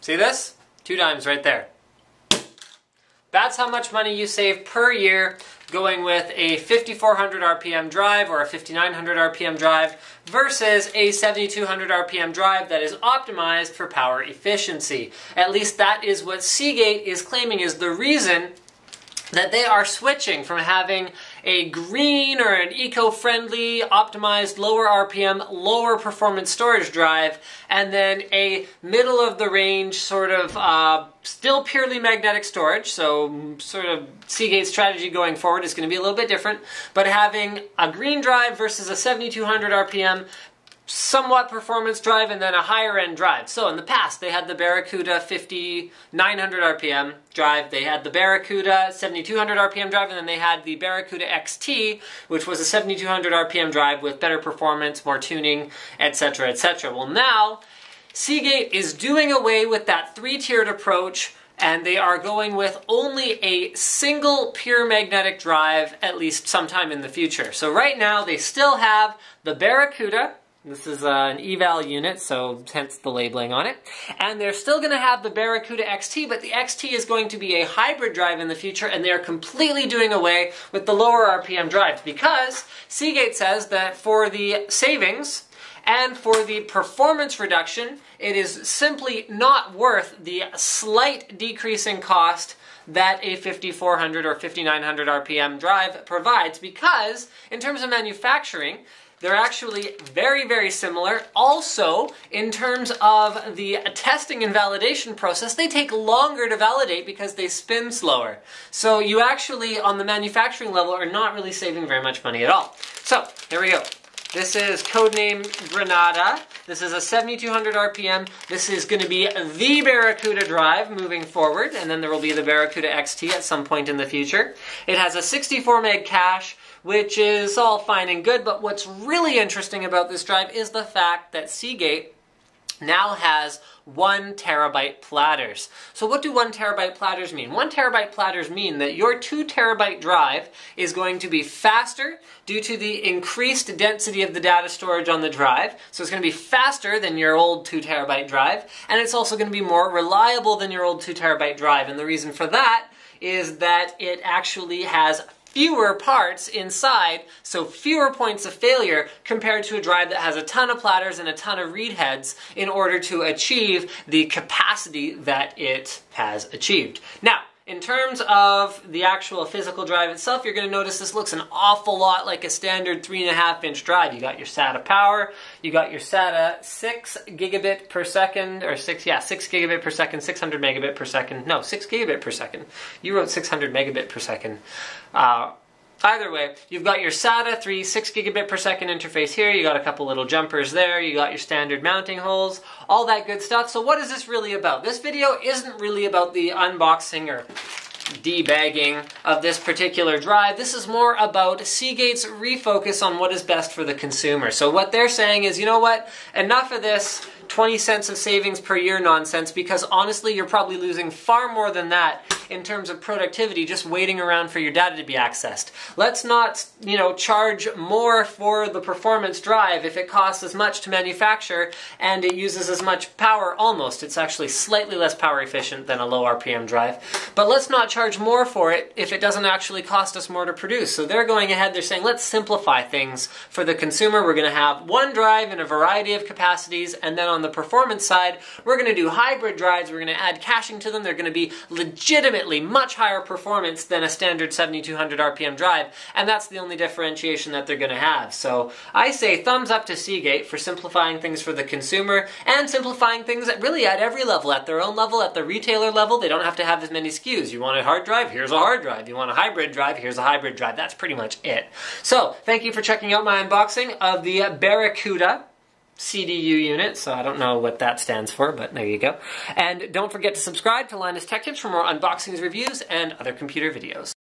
See this? 2 dimes right there. That's how much money you save per year going with a 5400 RPM drive or a 5900 RPM drive versus a 7200 RPM drive that is optimized for power efficiency. At least that is what Seagate is claiming is the reason that they are switching from having a green or an eco-friendly, optimized, lower RPM, lower performance storage drive, and then a middle-of-the-range sort of still purely magnetic storage, so sort of Seagate's strategy going forward is going to be a little bit different, but having a green drive versus a 7200 RPM somewhat performance drive and then a higher end drive. So in the past they had the Barracuda 5900 RPM drive, they had the Barracuda 7200 RPM drive, and then they had the Barracuda XT, which was a 7200 RPM drive with better performance, more tuning, etc., etc. Well, now Seagate is doing away with that 3-tiered approach, and they are going with only a single pure magnetic drive, at least sometime in the future. So right now they still have the Barracuda. This is an eval unit, so hence the labeling on it. And they're still going to have the Barracuda XT, but the XT is going to be a hybrid drive in the future, and they're completely doing away with the lower RPM drives because Seagate says that for the savings and for the performance reduction, it is simply not worth the slight decrease in cost that a 5400 or 5900 RPM drive provides, because in terms of manufacturing, they're actually very, very similar. Also, in terms of the testing and validation process, they take longer to validate because they spin slower. So you actually, on the manufacturing level, are not really saving very much money at all. So, here we go. This is codename Granada. This is a 7200 RPM. This is going to be the Barracuda drive moving forward, and then there will be the Barracuda XT at some point in the future. It has a 64 meg cache, which is all fine and good, but what's really interesting about this drive is the fact that Seagate now has 1 terabyte platters. So what do 1 terabyte platters mean? 1 terabyte platters mean that your 2 terabyte drive is going to be faster due to the increased density of the data storage on the drive. So it's going to be faster than your old 2 terabyte drive, and it's also going to be more reliable than your old 2 terabyte drive. And the reason for that is that it actually has fewer parts inside, so fewer points of failure compared to a drive that has a ton of platters and a ton of read heads in order to achieve the capacity that it has achieved. Now, in terms of the actual physical drive itself, you're going to notice this looks an awful lot like a standard 3.5-inch drive. You got your SATA power, you got your SATA 6 gigabit per second, or 6 gigabit per second, 600 megabit per second, no, 6 gigabit per second. You wrote 600 megabit per second. Either way, you've got your SATA 3 6 gigabit per second interface here, you got a couple little jumpers there, you got your standard mounting holes, all that good stuff. So what is this really about? This video isn't really about the unboxing or debagging of this particular drive. This is more about Seagate's refocus on what is best for the consumer. So what they're saying is, you know what, enough of this 20 cents of savings per year nonsense, because honestly you're probably losing far more than that in terms of productivity just waiting around for your data to be accessed. Let's not, charge more for the performance drive if it costs as much to manufacture and it uses as much power almost. It's actually slightly less power efficient than a low RPM drive. But let's not charge more for it if it doesn't actually cost us more to produce. So they're going ahead, they're saying, let's simplify things for the consumer. We're going to have one drive in a variety of capacities, and then on the performance side, we're going to do hybrid drives. We're going to add caching to them. They're going to be legitimately much higher performance than a standard 7200 RPM drive, and that's the only differentiation that they're going to have. So I say thumbs up to Seagate for simplifying things for the consumer and simplifying things really at every level, at their own level, at the retailer level. They don't have to have as many SKUs. You want a hard drive? Here's a hard drive. You want a hybrid drive? Here's a hybrid drive. That's pretty much it. So thank you for checking out my unboxing of the Barracuda CDU unit, so I don't know what that stands for, but there you go. And don't forget to subscribe to Linus Tech Tips for more unboxings, reviews, and other computer videos.